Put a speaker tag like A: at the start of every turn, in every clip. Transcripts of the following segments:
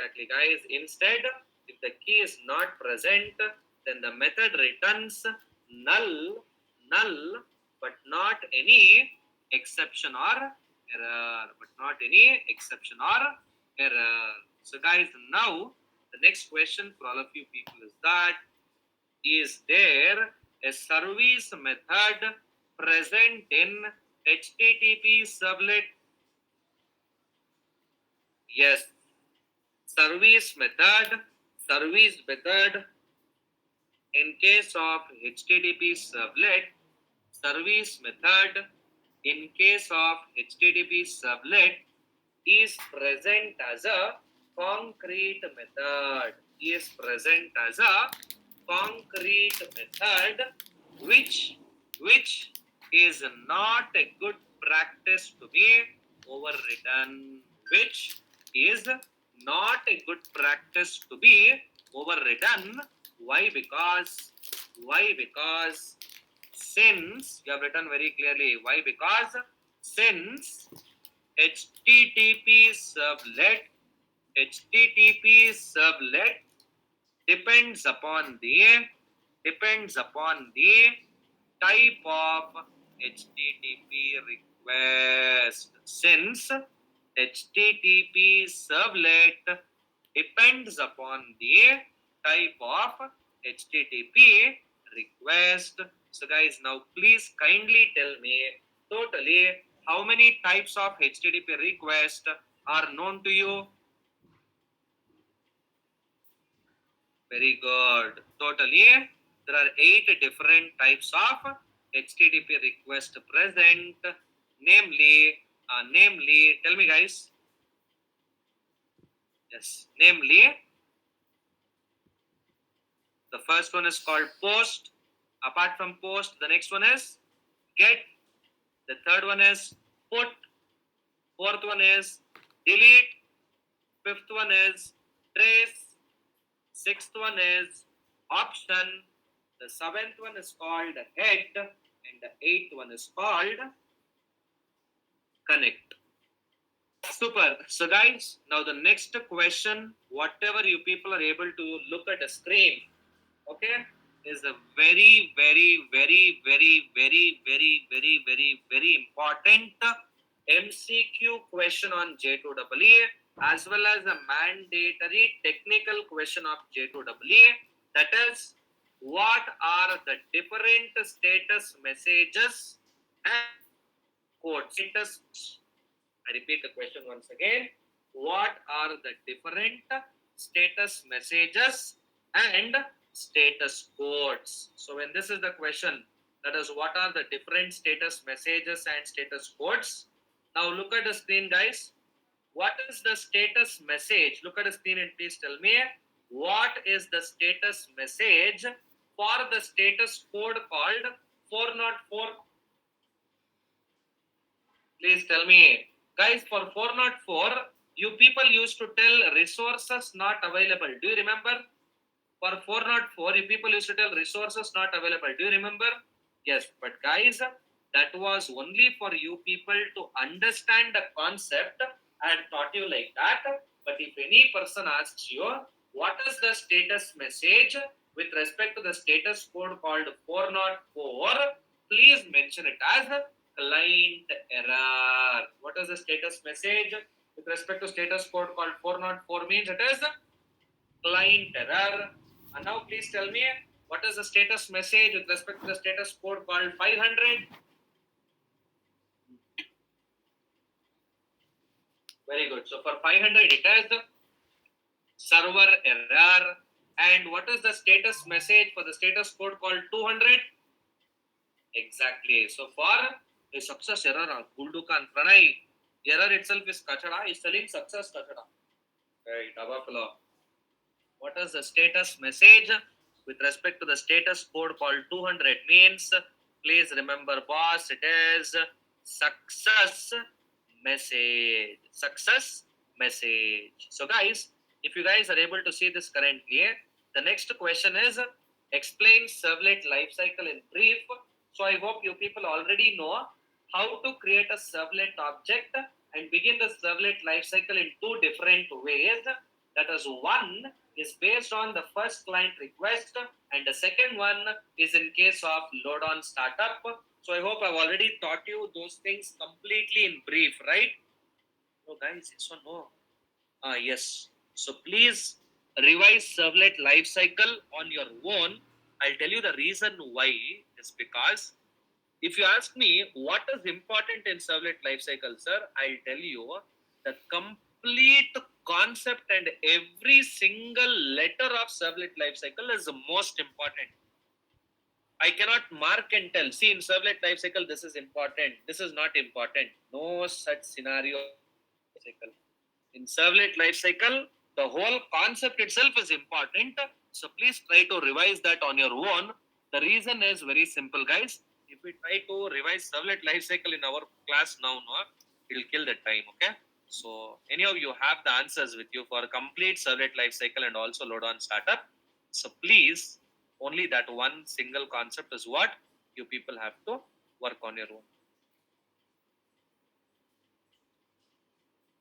A: Exactly, guys. Instead, if the key is not present, then the method returns null, null, but not any exception or error. But not any exception or error. So, guys, now the next question for all of you people is that is there a service method present in HTTP servlet? Yes, service method, service method in case of HTTP servlet, service method in case of HTTP servlet is present as a concrete method, is present as a concrete method which is not a good practice to be overridden, which is not a good practice to be overridden. Why? Because since you have written very clearly, why? Because since HTTP servlet, HTTP servlet depends upon the type of HTTP request. Since HTTP servlet depends upon the type of HTTP request. So guys, now please kindly tell me totally how many types of HTTP request are known to you? Very good. Totally, there are 8 different types of HTTP request present. Namely, tell me guys. Yes, namely, the first one is called post. Apart from post, the next one is get. The third one is put. Fourth one is delete. Fifth one is trace. Sixth one is option. The seventh one is called head, and the eighth one is called connect. Super. So guys, now the next question, whatever you people are able to look at the screen, okay, is a very, very, very, very, very, very, very, very, very important MCQ question on J2EE, as well as a mandatory technical question of J2EE. That is, what are the different status messages and codes? I repeat the question once again. What are the different status messages and status codes? So when this is the question, that is, what are the different status messages and status codes? Now look at the screen, guys. What is the status message? Look at the screen and please tell me what is the status message for the status code called 404. Please tell me. Guys, for 404, you people used to tell resources not available. Do you remember? For 404, you people used to tell resources not available. Do you remember? Yes, but guys, that was only for you people to understand the concept and taught you like that. But if any person asks you, what is the status message with respect to the status code called 404, please mention it as client error. What is the status message with respect to status code called 404 means it is client error. And now please tell me what is the status message with respect to the status code called 500. Very good. So for 500 it is server error. And what is the status message for the status code called 200? Exactly. So for a success error, Kuldukan Pranay, error itself is Kachada, is telling success Kachada. Right, Abafalo. What is the status message with respect to the status code called 200 means? Please remember, boss, it is success message. Success message. So guys, if you guys are able to see this currently, the next question is explain servlet lifecycle in brief. So I hope you people already know how to create a servlet object and begin the servlet lifecycle in two different ways. That is, one is based on the first client request, and the second one is in case of load on startup. So I hope I've already taught you those things completely in brief, right? No, guys, yes or no? Yes. So please revise servlet lifecycle on your own. I'll tell you the reason why is because if you ask me what is important in servlet lifecycle, sir, I'll tell you the complete concept and every single letter of servlet lifecycle is the most important. I cannot mark and tell. See, in servlet lifecycle, this is important. This is not important. No such scenario. In servlet lifecycle, the whole concept itself is important. So please try to revise that on your own. The reason is very simple, guys. If we try to revise servlet lifecycle in our class now, no, it will kill the time. Okay. So any of you have the answers with you for complete servlet lifecycle and also load on startup. So please, only that one single concept is what you people have to work on your own.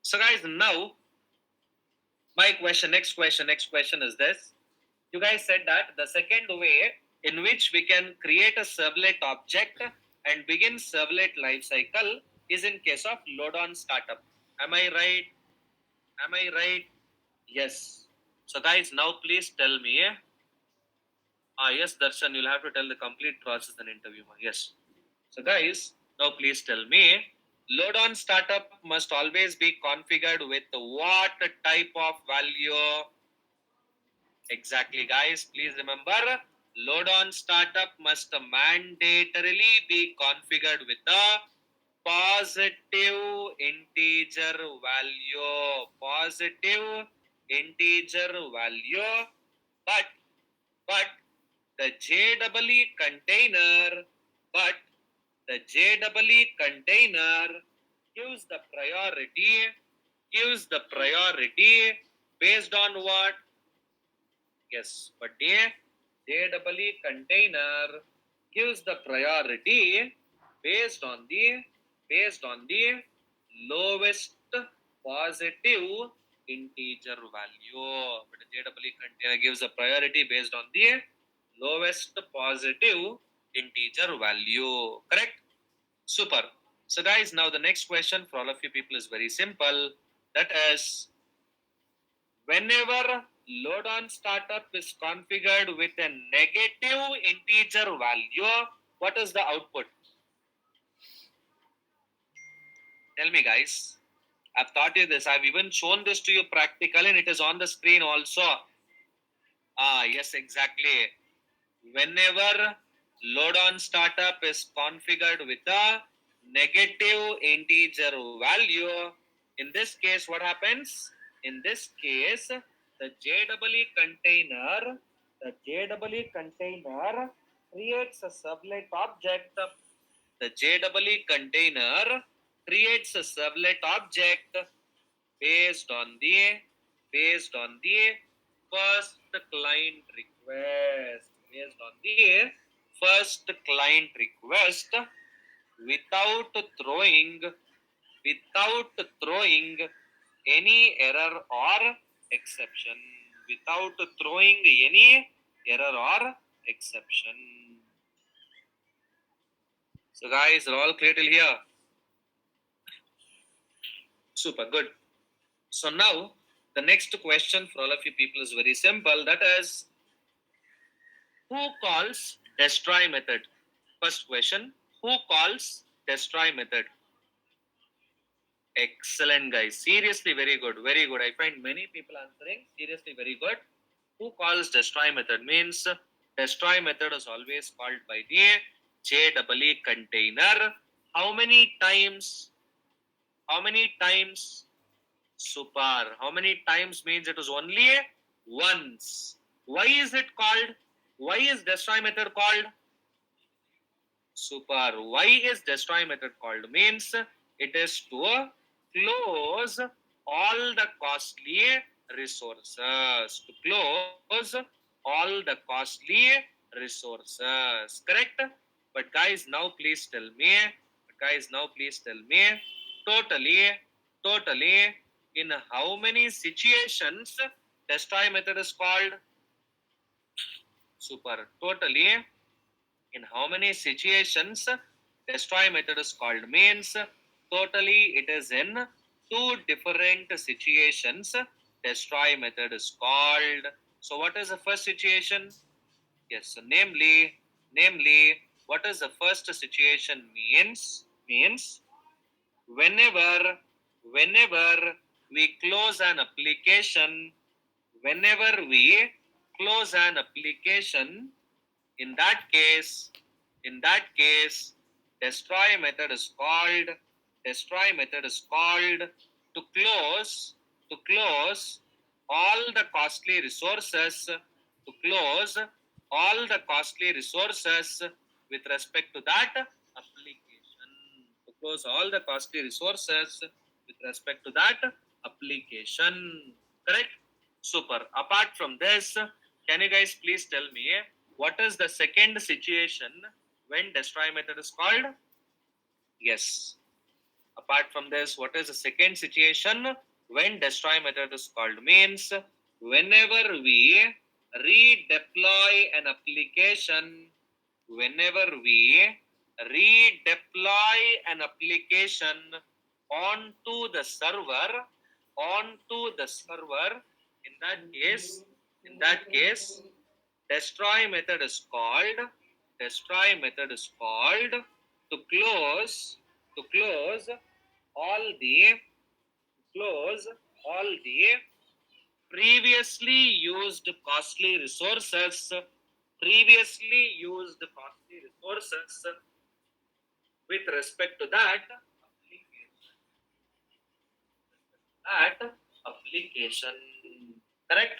A: So guys, now next question is this. You guys said that the second way in which we can create a servlet object and begin servlet lifecycle is in case of load on startup. Am I right? Am I right? Yes. So guys, now please tell me. Yes, Darshan, you'll have to tell the complete process and interview. Yes. So guys, now please tell me. Load on startup must always be configured with what type of value? Exactly, guys. Please remember, load on startup must mandatorily be configured with a positive integer value. Positive integer value. But the JEE container, but the JEE container gives the priority based on what? Yes, but JEE container gives the priority based on the lowest positive integer value. But the JEE container gives the priority based on the lowest positive integer value. Correct? Super. So guys, now the next question for all of you people is very simple. That is, whenever load on startup is configured with a negative integer value, what is the output? Tell me, guys. I've taught you this. I've even shown this to you practically, and it is on the screen also. Yes, exactly. Whenever load on startup is configured with a negative integer value, in this case, what happens? In this case, the JEE container creates a servlet object. The JEE container creates a servlet object based on the first client request. Based on the first client request, without throwing any error or exception. Without throwing any error or exception. So guys, are all clear till here? Super good. So now the next question for all of you people is very simple. That is, who calls destroy method? First question, who calls destroy method? Excellent, guys. Seriously, very good. Very good. I find many people answering. Seriously, very good. Who calls destroy method? Means destroy method is always called by the JEE container. How many times? How many times? Super. How many times means it is only once. Why is it called? Why is destroy method called? Super. Why is destroy method called? Means it is to close all the costly resources. To close all the costly resources. Correct? But guys, now please tell me. Totally, in how many situations destroy method is called? Super. Totally. In how many situations destroy method is called? Means totally it is in two different situations destroy method is called. So what is the first situation? Yes, so namely what is the first situation? Means whenever we close an application, whenever we close an application, in that case, destroy method is called, destroy method is called to close all the costly resources, to close all the costly resources with respect to that application, to close all the costly resources with respect to that application. Correct? Super. Apart from this, can you guys please tell me what is the second situation when destroy method is called? Yes. Apart from this, what is the second situation when destroy method is called? Means whenever we redeploy an application, whenever we redeploy an application onto the server, onto the server, in that case, destroy method is called, destroy method is called to all the close all the previously used costly resources, previously used costly resources with respect to that application. Correct?